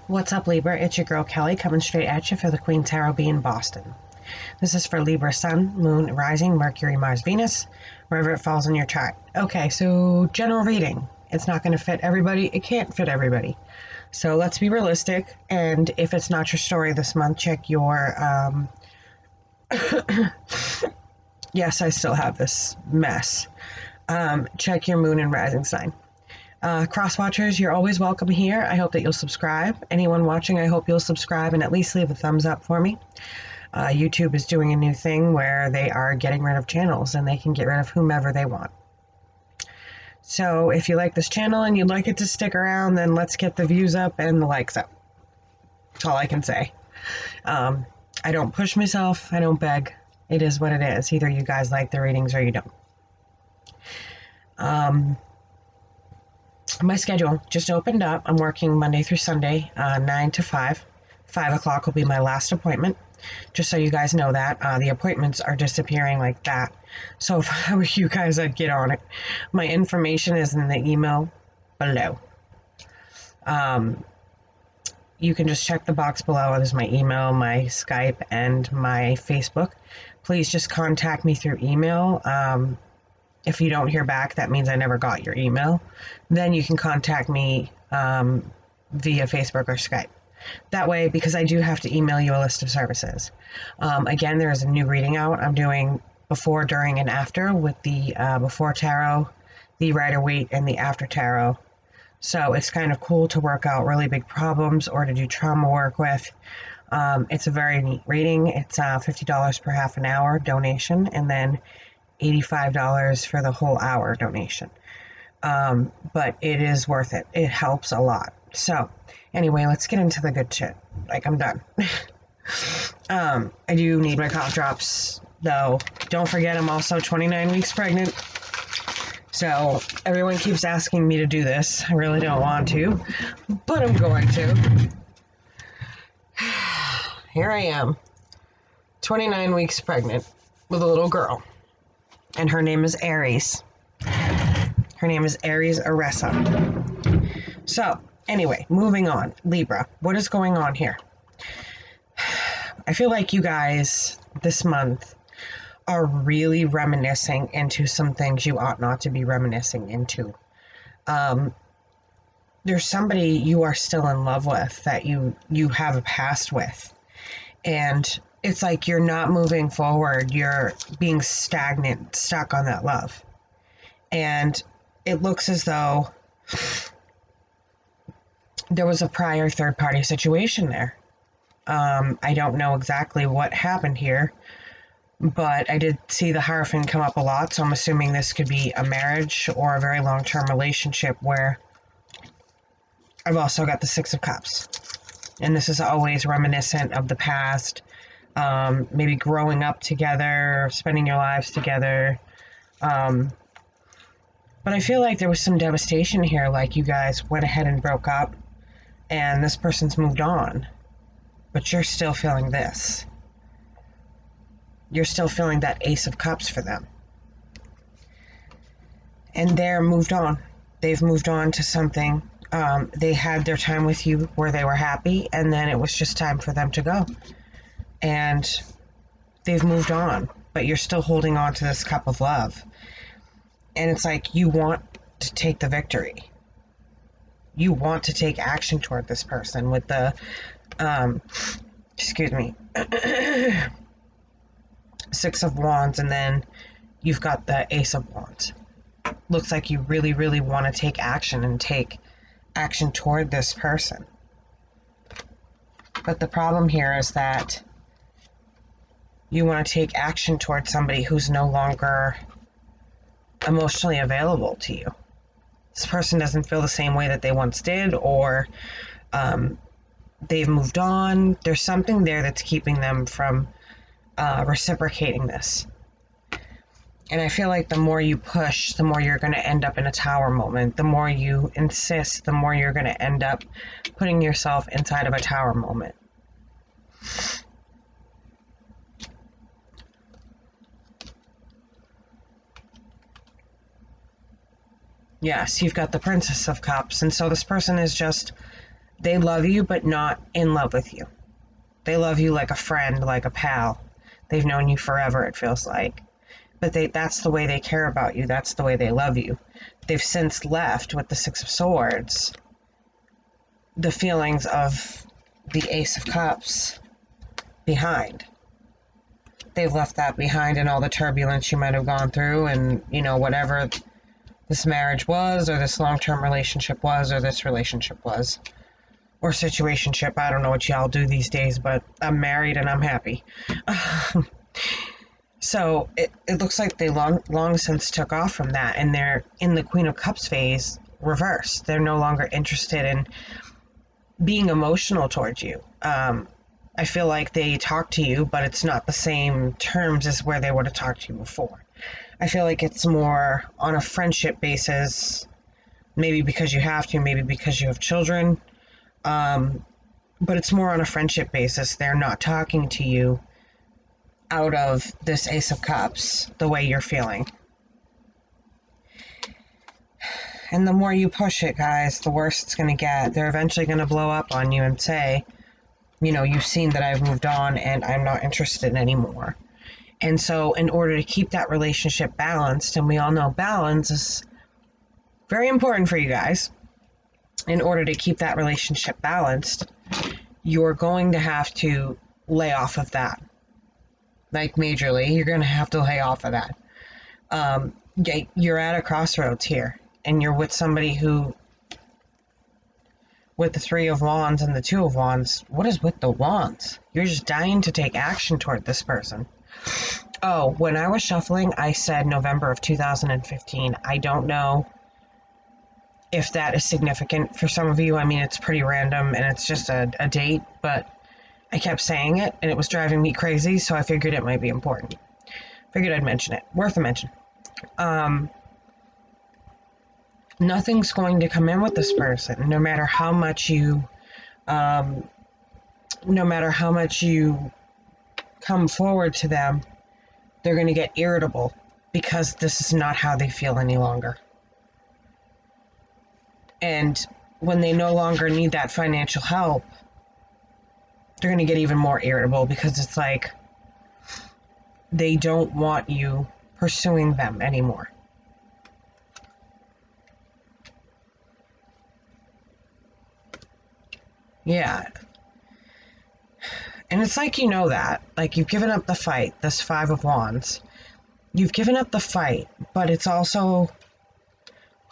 What's up, Libra? It's your girl Kelly coming straight at you for the Queen Tarot Bee in Boston. This is for Libra Sun, Moon, Rising, Mercury, Mars, Venus, wherever it falls in your chart. Okay, so general reading. It's not going to fit everybody. It can't fit everybody. So let's be realistic. And if it's not your story this month, check your... yes, I still have this mess. Check your Moon and Rising sign. Cross watchers, you're always welcome here. I hope that you'll subscribe. Anyone watching, I hope you'll subscribe and at least leave a thumbs up for me. YouTube is doing a new thing where they are getting rid of channels and they can get rid of whomever they want. So if you like this channel and you'd like it to stick around, then let's get the views up and the likes up. That's all I can say. I don't push myself. I don't beg. It is what it is. Either you guys like the readings or you don't. My schedule just opened up. I'm working Monday through Sunday, 9 to 5. 5 o'clock will be my last appointment. Just so you guys know that. The appointments are disappearing like that. So if I were you guys, I'd get on it. My information is in the email below. You can just check the box below. There's my email, my Skype, and my Facebook. Please just contact me through email. If you don't hear back, that means I never got your email. Then you can contact me via Facebook or Skype. That way, because I do have to email you a list of services. Again, there is a new reading out. I'm doing before, during, and after with the before tarot, the Rider-Waite, and the after tarot. So it's kind of cool to work out really big problems or to do trauma work with. It's a very neat reading. It's $50 per half an hour donation, and then $85 for the whole hour donation. But it is worth it. It helps a lot. So anyway, let's get into the good shit. Like, I'm done. I do need my cough drops, though. Don't forget, I'm also 29 weeks pregnant. So everyone keeps asking me to do this. I really don't want to, but I'm going to. Here I am, 29 weeks pregnant with a little girl. And her name is Aries. Her name is Aries Aressa. So, anyway, moving on. Libra, what is going on here? I feel like you guys this month are really reminiscing into some things you ought not to be reminiscing into. There's somebody you are still in love with that you have a past with. And it's like you're not moving forward. You're being stagnant, stuck on that love. And it looks as though there was a prior third-party situation there. I don't know exactly what happened here, but I did see the Hierophant come up a lot, so I'm assuming this could be a marriage or a very long-term relationship where I've also got the Six of Cups. And this is always reminiscent of the past. Maybe growing up together, spending your lives together. But I feel like there was some devastation here, like you guys went ahead and broke up, and this person's moved on, but you're still feeling this. You're still feeling that Ace of Cups for them. And they're moved on. They've moved on to something. They had their time with you where they were happy, and then it was just time for them to go. And they've moved on, but you're still holding on to this cup of love. And it's like you want to take the victory. You want to take action toward this person with the, Six of Wands, and then you've got the Ace of Wands. Looks like you really, really want to take action and take action toward this person. But the problem here is that you want to take action toward somebody who's no longer emotionally available to you. This person doesn't feel the same way that they once did, or they've moved on. There's something there that's keeping them from reciprocating this. And I feel like the more you push, the more you're going to end up in a tower moment. The more you insist, the more you're going to end up putting yourself inside of a tower moment. Yes, you've got the Princess of Cups, and so this person is just They love you, but not in love with you. They love you like a friend, like a pal. They've known you forever, it feels like. But that's the way they care about you. That's the way they love you. They've since left with the Six of Swords the feelings of the Ace of Cups behind. They've left that behind and all the turbulence you might have gone through, and, you know, whatever this marriage was, or this long-term relationship was, or this relationship was, or situationship. I don't know what y'all do these days, but I'm married and I'm happy. So it looks like they long since took off from that, and they're in the Queen of Cups phase reverse. They're no longer interested in being emotional towards you. I feel like they talk to you, but it's not the same terms as where they would have talked to you before. I feel like it's more on a friendship basis, maybe because you have to, maybe because you have children, but it's more on a friendship basis. They're not talking to you out of this Ace of Cups the way you're feeling. And the more you push it, guys, the worse it's going to get. They're eventually going to blow up on you and say, you know, you've seen that I've moved on and I'm not interested anymore. And so in order to keep that relationship balanced, and we all know balance is very important for you guys, in order to keep that relationship balanced, you're going to have to lay off of that. Like, majorly, you're going to have to lay off of that. You're at a crossroads here, and you're with somebody who, with the Three of Wands and the Two of Wands, what is with the Wands? You're just dying to take action toward this person. Oh, when I was shuffling, I said November of 2015. I don't know if that is significant for some of you. I mean, it's pretty random, and it's just a date, but I kept saying it, and it was driving me crazy, so I figured it might be important. Figured I'd mention it. Worth a mention. Nothing's going to come in with this person, no matter how much you come forward to them. They're going to get irritable because this is not how they feel any longer. And when they no longer need that financial help, they're going to get even more irritable because it's like they don't want you pursuing them anymore. Yeah. And it's like, you know that. Like, you've given up the fight, this Five of Wands. You've given up the fight, but it's also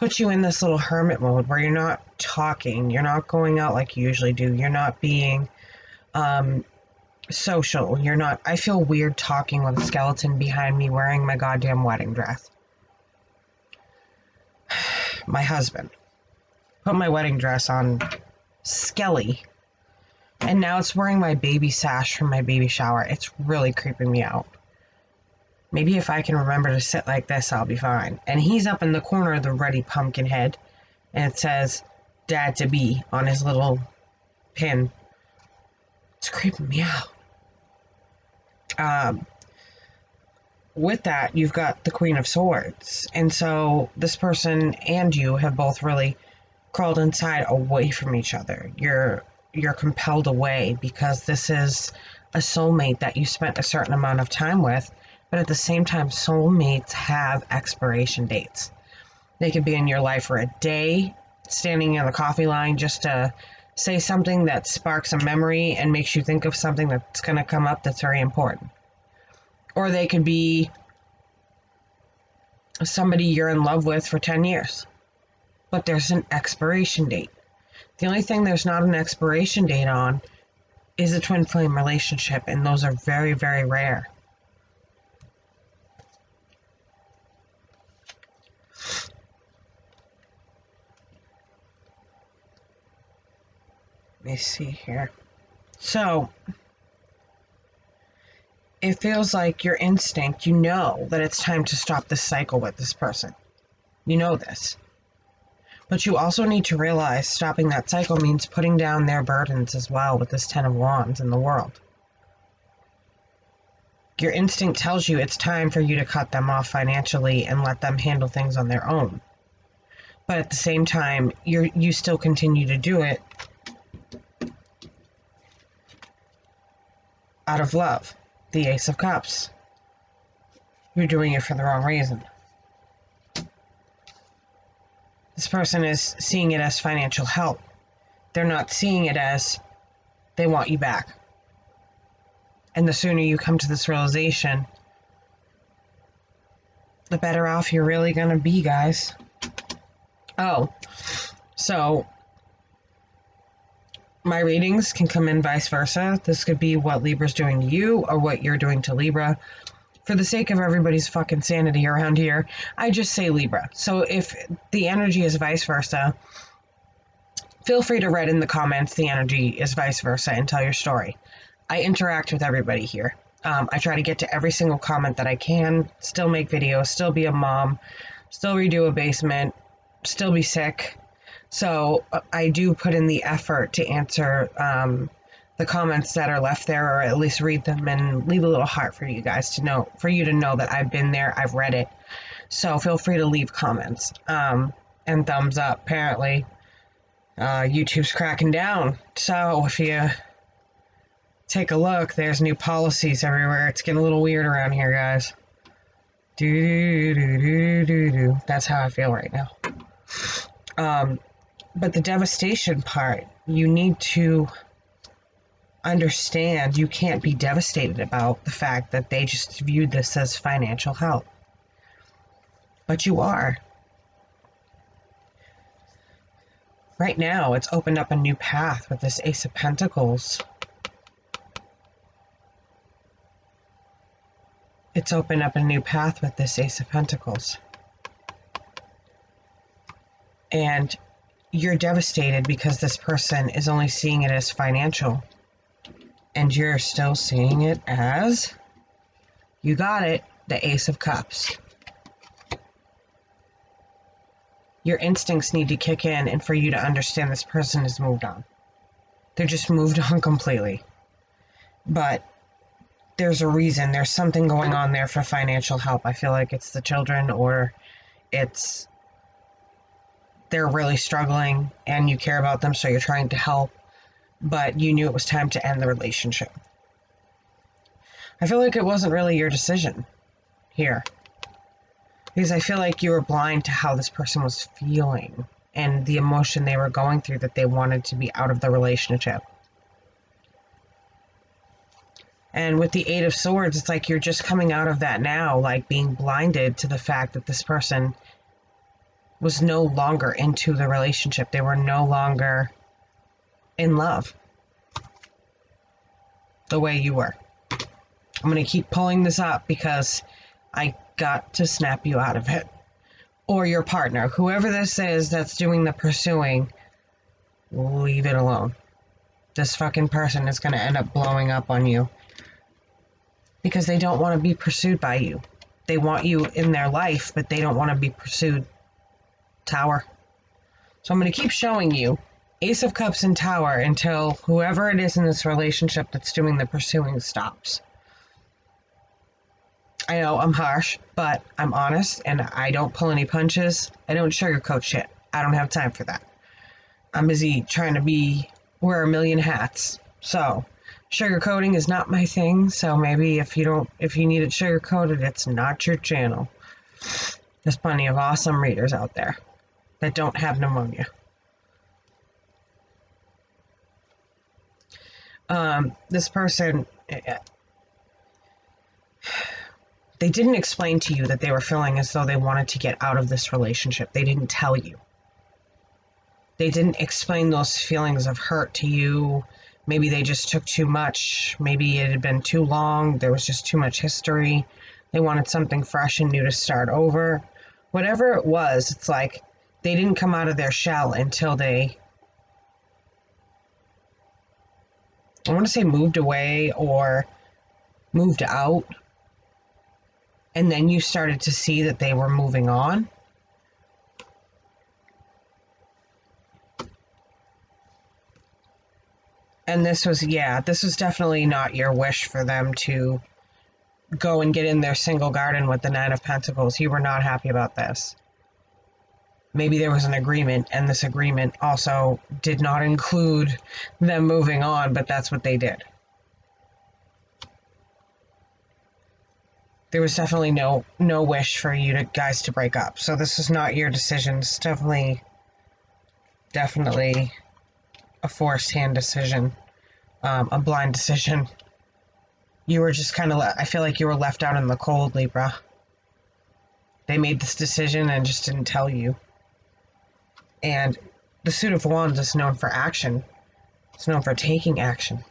put you in this little hermit mode where you're not talking. You're not going out like you usually do. You're not being social. You're not. I feel weird talking with a skeleton behind me wearing my goddamn wedding dress. My husband put my wedding dress on Skelly, and now it's wearing my baby sash from my baby shower. It's really creeping me out. Maybe if I can remember to sit like this, I'll be fine. And he's up in the corner of the Ready Pumpkin head, and it says Dad to Be on his little pin. It's creeping me out. With that, you've got the Queen of Swords. And so this person and you have both really crawled inside away from each other. You're compelled away because this is a soulmate that you spent a certain amount of time with, but at the same time, soulmates have expiration dates. They could be in your life for a day, standing in the coffee line just to say something that sparks a memory and makes you think of something that's going to come up that's very important. Or they could be somebody you're in love with for 10 years, but there's an expiration date. The only thing there's not an expiration date on is a twin flame relationship, and those are very, very rare. Let me see here. So, it feels like your instinct, you know that it's time to stop this cycle with this person. You know this. But you also need to realize stopping that cycle means putting down their burdens as well with this Ten of Wands in the world. Your instinct tells you it's time for you to cut them off financially and let them handle things on their own. But at the same time, you still continue to do it out of love. The Ace of Cups. You're doing it for the wrong reason. This person is seeing it as financial help. They're not seeing it as they want you back. And the sooner you come to this realization, the better off you're really going to be, guys. Oh, so my readings can come in vice versa. This could be what Libra's doing to you or what you're doing to Libra. For the sake of everybody's fucking sanity around here, I just say Libra. So if the energy is vice versa, feel free to write in the comments the energy is vice versa and tell your story. I interact with everybody here. I try to get to every single comment that I can, still make videos, still be a mom, still redo a basement, still be sick. So I do put in the effort to answer the comments that are left there, or at least read them and leave a little heart for you guys to know, for you to know that I've been there, I've read it. So feel free to leave comments and thumbs up. Apparently, YouTube's cracking down. So if you take a look, there's new policies everywhere. It's getting a little weird around here, guys. Do. That's how I feel right now. But the devastation part, you need to understand you can't be devastated about the fact that they just viewed this as financial help. But you are. Right now, it's opened up a new path with this Ace of Pentacles. It's opened up a new path with this Ace of Pentacles. And you're devastated because this person is only seeing it as financial. And you're still seeing it as, you got it, the Ace of Cups. Your instincts need to kick in and for you to understand this person has moved on. They're just moved on completely. But there's a reason. There's something going on there for financial help. I feel like it's the children, or it's they're really struggling and you care about them, so you're trying to help. But you knew it was time to end the relationship. I feel like it wasn't really your decision here. Because I feel like you were blind to how this person was feeling and the emotion they were going through, that they wanted to be out of the relationship. And with the Eight of Swords, it's like you're just coming out of that now, like being blinded to the fact that this person was no longer into the relationship. They were no longer in love the way you were. I'm going to keep pulling this up because I got to snap you out of it. Or your partner, whoever this is that's doing the pursuing, leave it alone. This fucking person is going to end up blowing up on you because they don't want to be pursued by you. They want you in their life, but they don't want to be pursued. Tower. So I'm going to keep showing you Ace of Cups and Tower until whoever it is in this relationship that's doing the pursuing stops. I know I'm harsh, but I'm honest and I don't pull any punches. I don't sugarcoat shit. I don't have time for that. I'm busy trying to wear a million hats. So sugarcoating is not my thing. So maybe if you need it sugarcoated, it's not your channel. There's plenty of awesome readers out there that don't have pneumonia. This person, they didn't explain to you that they were feeling as though they wanted to get out of this relationship. They didn't tell you. They didn't explain those feelings of hurt to you. Maybe they just took too much. Maybe it had been too long. There was just too much history. They wanted something fresh and new to start over. Whatever it was, it's like they didn't come out of their shell until they, I want to say, moved away or moved out. And then you started to see that they were moving on. And this was definitely not your wish for them to go and get in their single garden with the Nine of Pentacles. You were not happy about this. Maybe there was an agreement, and this agreement also did not include them moving on, but that's what they did. there was definitely no wish for you guys to break up. So this is not your decision. It's definitely a forced hand decision, a blind decision. You were just kind of, I feel like you were left out in the cold, Libra. They made this decision and just didn't tell you. And the Suit of Wands is known for action. It's known for taking action.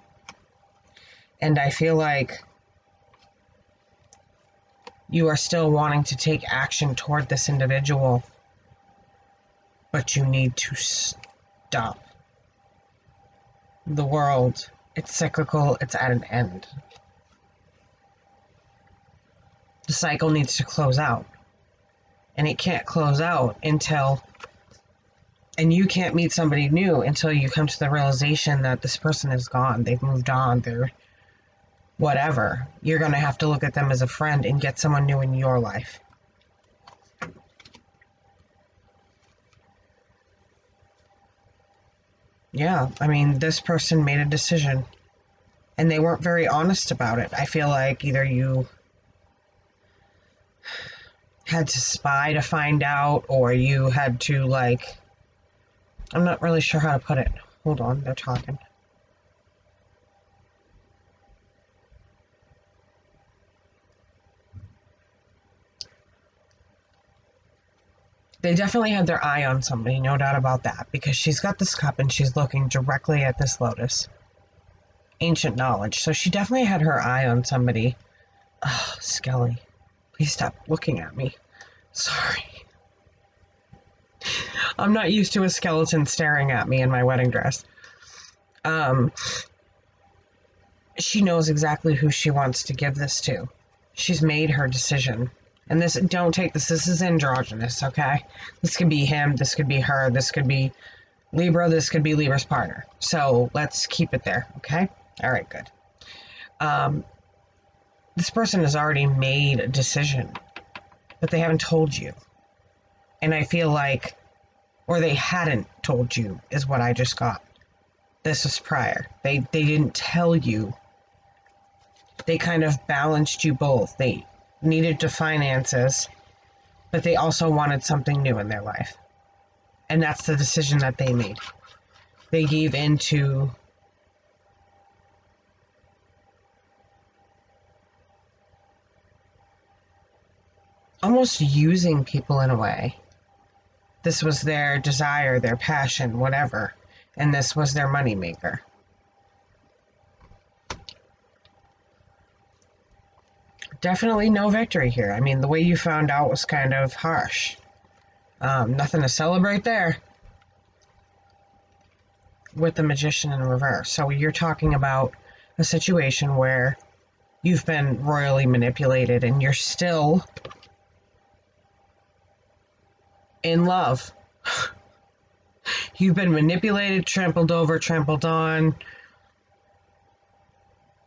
And I feel like you are still wanting to take action toward this individual, but you need to stop. The world, it's cyclical, it's at an end. The cycle needs to close out. And it can't close out until, and you can't meet somebody new until you come to the realization that this person is gone. They've moved on. They're whatever. You're going to have to look at them as a friend and get someone new in your life. Yeah, I mean, this person made a decision and they weren't very honest about it. I feel like either you had to spy to find out, or you had to, like, I'm not really sure how to put it. Hold on, they're talking. They definitely had their eye on somebody, no doubt about that, because she's got this cup and she's looking directly at this lotus. Ancient knowledge. So she definitely had her eye on somebody. Oh, Skelly, please stop looking at me. Sorry. I'm not used to a skeleton staring at me in my wedding dress. She knows exactly who she wants to give this to. She's made her decision. And this, don't take this, this is androgynous, okay? This could be him, this could be her, this could be Libra, this could be Libra's partner. So let's keep it there, okay? All right, good. This person has already made a decision, but they haven't told you. And I feel like, or they hadn't told you, is what I just got. This was prior. They didn't tell you. They kind of balanced you both. They needed to finances, but they also wanted something new in their life. And that's the decision that they made. They gave into almost using people in a way. This was their desire, their passion, whatever. And this was their moneymaker. Definitely no victory here. I mean, the way you found out was kind of harsh. Nothing to celebrate there. With the Magician in reverse. So you're talking about a situation where you've been royally manipulated and you're still in love. You've been manipulated, trampled over, trampled on,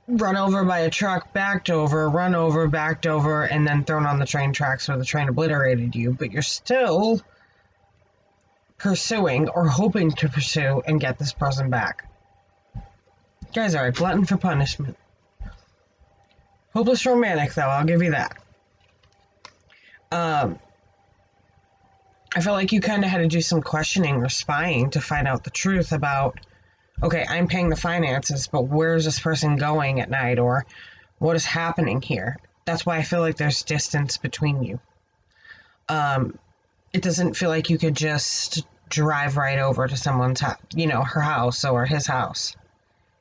run over by a truck, backed over, run over, backed over, and then thrown on the train tracks where the train obliterated you. But you're still pursuing or hoping to pursue and get this person back. You guys are a glutton for punishment. Hopeless romantic, though, I'll give you that. I feel like you kind of had to do some questioning or spying to find out the truth about, okay, I'm paying the finances, but where's this person going at night, or what is happening here? That's why I feel like there's distance between you. It doesn't feel like you could just drive right over to someone's house, her house or his house.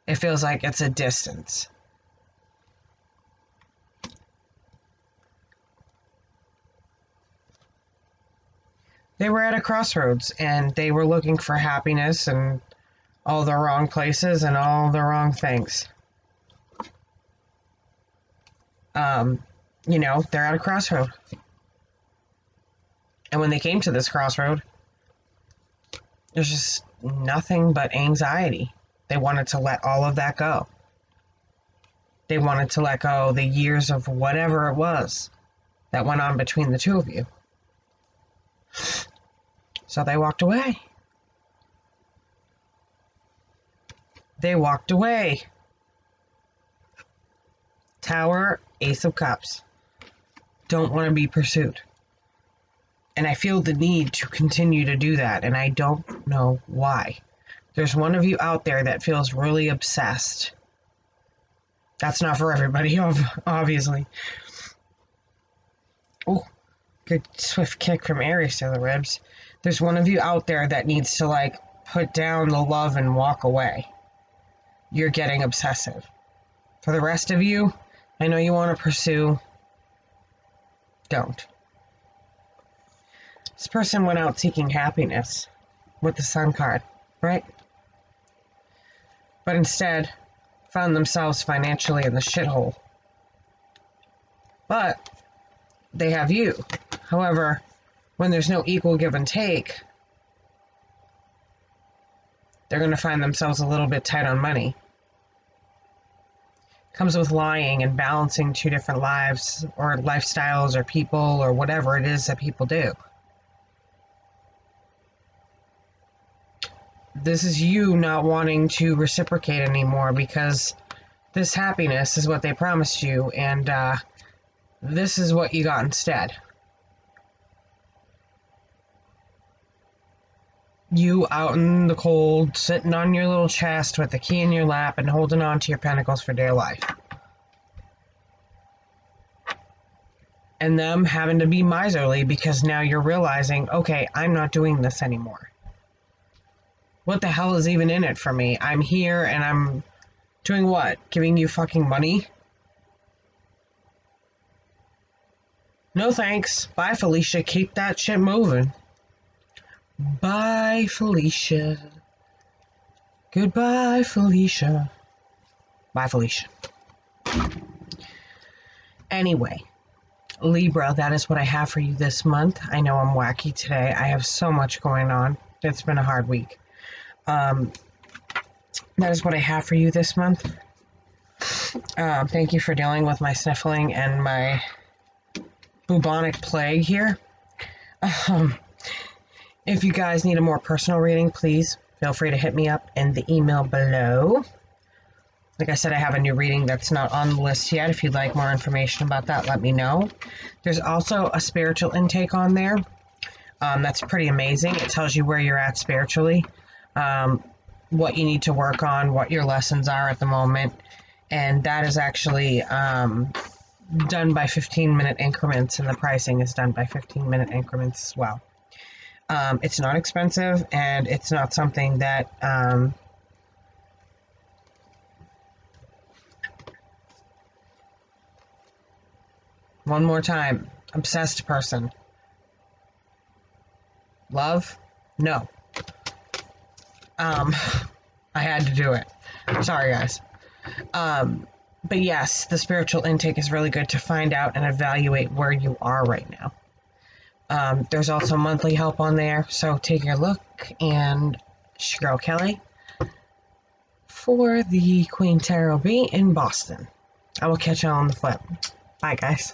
It feels like it's a distance. They were at a crossroads and they were looking for happiness in all the wrong places and all the wrong things. They're at a crossroad. And when they came to this crossroad, there's just nothing but anxiety. They wanted to let all of that go. They wanted to let go the years of whatever it was that went on between the two of you. So they walked away. They walked away. Tower, Ace of Cups. don't want to be pursued. And I feel the need to continue to do that, and I don't know why. There's one of you out there that feels really obsessed. That's not for everybody, obviously. Oh, good swift kick from Aries to the ribs. There's one of you out there that needs to, like, put down the love and walk away. You're getting obsessive. For the rest of you, I know you want to pursue. Don't. This person went out seeking happiness with the Sun card, right? But instead found themselves financially in the shithole. But they have you. However, when there's no equal give and take, they're going to find themselves a little bit tight on money. Comes with lying and balancing two different lives or lifestyles or people or whatever it is that people do. This is you not wanting to reciprocate anymore because this happiness is what they promised you, and this is what you got instead. You out in the cold, sitting on your little chest with the key in your lap and holding on to your pentacles for dear life. And them having to be miserly because now you're realizing, okay, I'm not doing this anymore. What the hell is even in it for me? I'm here and I'm doing what? Giving you fucking money? No thanks. Bye, Felicia. Keep that shit moving. Bye, Felicia. Goodbye, Felicia. Bye, Felicia. Anyway, Libra, that is what I have for you this month. I know I'm wacky today. I have so much going on. It's been a hard week. That is what I have for you this month. Thank you for dealing with my sniffling and my bubonic plague here. If you guys need a more personal reading, please feel free to hit me up in the email below. Like I said, I have a new reading that's not on the list yet. If you'd like more information about that, let me know. There's also a spiritual intake on there. That's pretty amazing. It tells you where you're at spiritually, what you need to work on, what your lessons are at the moment. And that is actually done by 15-minute increments, and the pricing is done by 15-minute increments as well. It's not expensive, and it's not something that one more time, obsessed person. Love? No. I had to do it. Sorry, guys. But yes, the spiritual intake is really good to find out and evaluate where you are right now. There's also monthly help on there, so take your look. And it's your girl Kelly for the Queen Tarot B in Boston. I will catch you on the flip. Bye, guys.